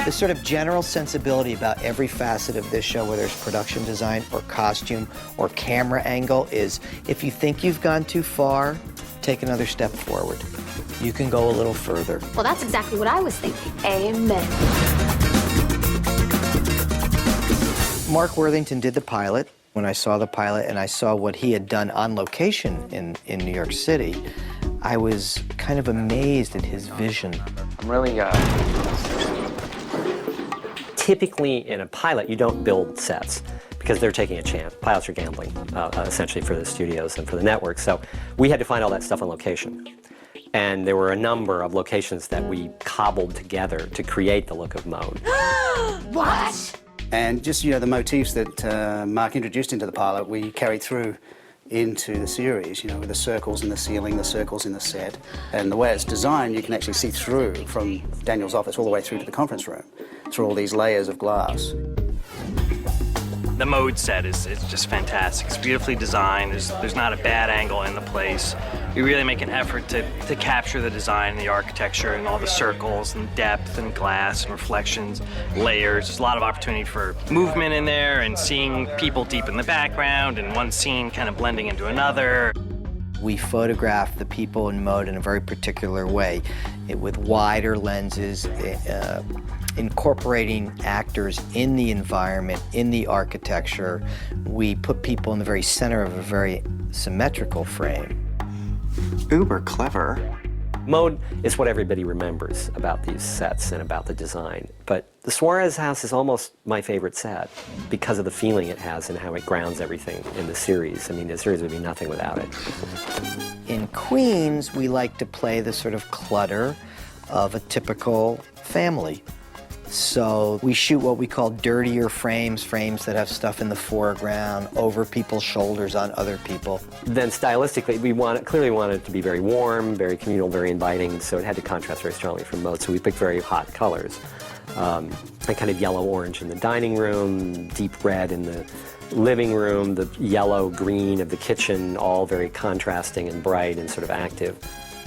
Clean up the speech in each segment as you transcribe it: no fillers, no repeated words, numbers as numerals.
The sort of general sensibility about every facet of this show, whether it's production design or costume or camera angle, is if you think you've gone too far, take another step forward. You can go a little further. Well, that's exactly what I was thinking. Amen. Mark Worthington did the pilot. When I saw the pilot and I saw what he had done on location in New York City, I was kind of amazed at his vision. I'm really, Typically in a pilot, you don't build sets because they're taking a chance. Pilots are gambling, essentially, for the studios and for the networks. So we had to find all that stuff on location. And there were a number of locations that we cobbled together to create the look of Mode. What? And just, you know, the motifs that Mark introduced into the pilot, we carried through into the series, you know, with the circles in the ceiling, the circles in the set. And the way it's designed, you can actually see through from Daniel's office all the way through to the conference room, through all these layers of glass. The Mode set is just fantastic. It's beautifully designed. There's not a bad angle in the place. We really make an effort to capture the design and the architecture and all the circles and depth and glass and reflections, layers. There's a lot of opportunity for movement in there and seeing people deep in the background and one scene kind of blending into another. We photographed the people in Mode in a very particular way, with wider lenses, incorporating actors in the environment, in the architecture. We put people in the very center of a very symmetrical frame. uber clever. Mode is what everybody remembers about these sets and about the design. But the Suarez house is almost my favorite set because of the feeling it has and how it grounds everything in the series. I mean, the series would be nothing without it. In Queens, we like to play the sort of clutter of a typical family. So we shoot what we call dirtier frames, frames that have stuff in the foreground, over people's shoulders on other people. Then stylistically, we clearly wanted it to be very warm, very communal, very inviting, so it had to contrast very strongly from Mode, so we picked very hot colors. A kind of yellow-orange in the dining room, deep red in the living room, the yellow-green of the kitchen, all very contrasting and bright and sort of active.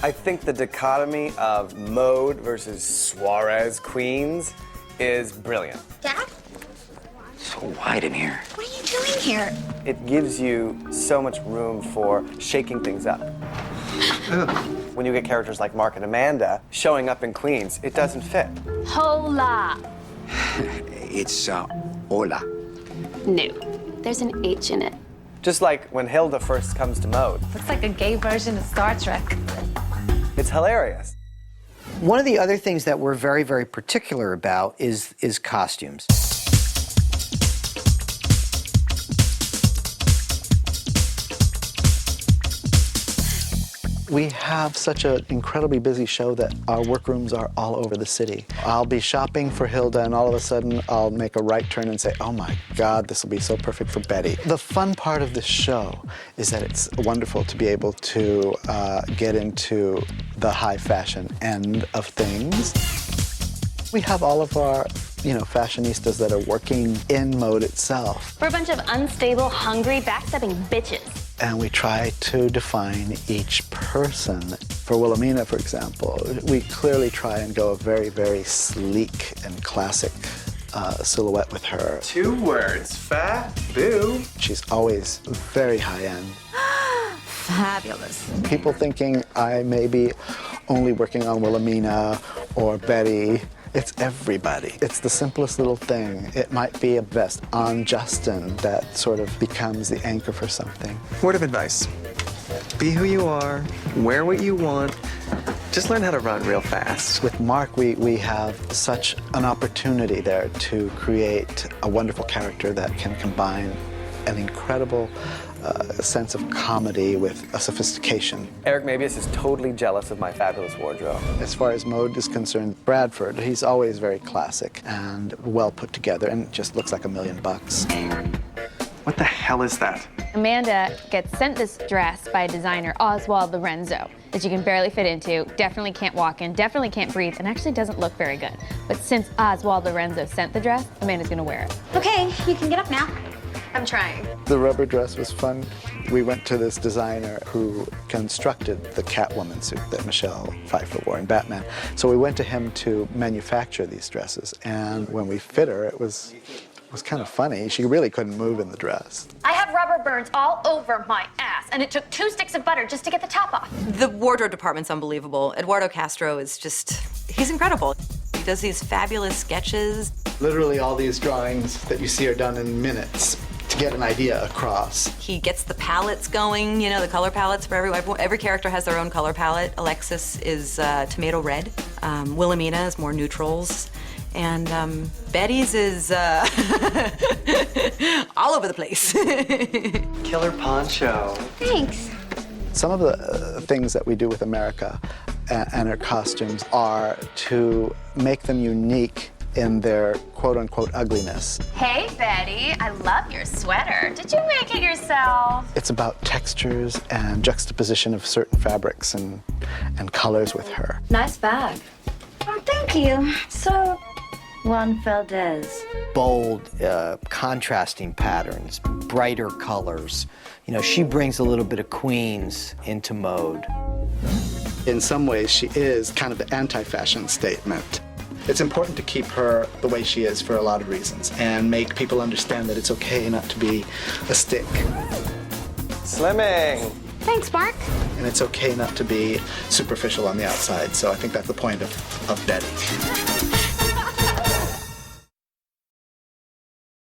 I think the dichotomy of Mode versus Suarez Queens is brilliant. Dad? So wide in here. What are you doing here? It gives you so much room for shaking things up. When you get characters like Mark and Amanda showing up in Queens, it doesn't fit. Hola. It's, hola. No, there's an H in it. Just like when Hilda first comes to Mode. Looks like a gay version of Star Trek. It's hilarious. One of the other things that we're very, very particular about is costumes. We have such an incredibly busy show that our workrooms are all over the city. I'll be shopping for Hilda, and all of a sudden I'll make a right turn and say, oh my God, this will be so perfect for Betty. The fun part of this show is that it's wonderful to be able to get into the high fashion end of things. We have all of our, fashionistas that are working in Mode itself. We're a bunch of unstable, hungry, backstabbing bitches. And we try to define each person. For Wilhelmina, for example, we clearly try and go a very, very sleek and classic silhouette with her. 2 words, fat boo. She's always very high-end. Fabulous. People thinking I may be only working on Wilhelmina or Betty. It's everybody. It's the simplest little thing. It might be a vest on Justin that sort of becomes the anchor for something. Word of advice. Be who you are, wear what you want, just learn how to run real fast. With Mark, we have such an opportunity there to create a wonderful character that can combine an incredible sense of comedy with a sophistication. Eric Mabius is totally jealous of my fabulous wardrobe. As far as Mode is concerned, Bradford, he's always very classic and well put together and just looks like $1 million. What the hell is that? Amanda gets sent this dress by designer Oswald Lorenzo that you can barely fit into, definitely can't walk in, definitely can't breathe, and actually doesn't look very good. But since Oswald Lorenzo sent the dress, Amanda's gonna wear it. Okay, you can get up now. I'm trying. The rubber dress was fun. We went to this designer who constructed the Catwoman suit that Michelle Pfeiffer wore in Batman. So we went to him to manufacture these dresses, and when we fit her, it was kind of funny. She really couldn't move in the dress. I have rubber burns all over my ass, and it took 2 sticks of butter just to get the top off. The wardrobe department's unbelievable. Eduardo Castro is just, he's incredible. He does these fabulous sketches. Literally all these drawings that you see are done in minutes to get an idea across. He gets the palettes going, you know, the color palettes for every character has their own color palette. Alexis is tomato red. Wilhelmina is more neutrals. And Betty's is all over the place. Killer poncho. Thanks. Some of the things that we do with America and her costumes are to make them unique in their quote-unquote ugliness. Hey, Betty, I love your sweater. Did you make it yourself? It's about textures and juxtaposition of certain fabrics and colors with her. Nice bag. Oh, thank you. So, Juan Valdez. Bold, contrasting patterns, brighter colors. You know, she brings a little bit of Queens into mode. In some ways, she is kind of the anti-fashion statement. It's important to keep her the way she is for a lot of reasons and make people understand that it's okay not to be a stick. Slimming. Thanks, Mark. And it's okay not to be superficial on the outside. So I think that's the point of Betty.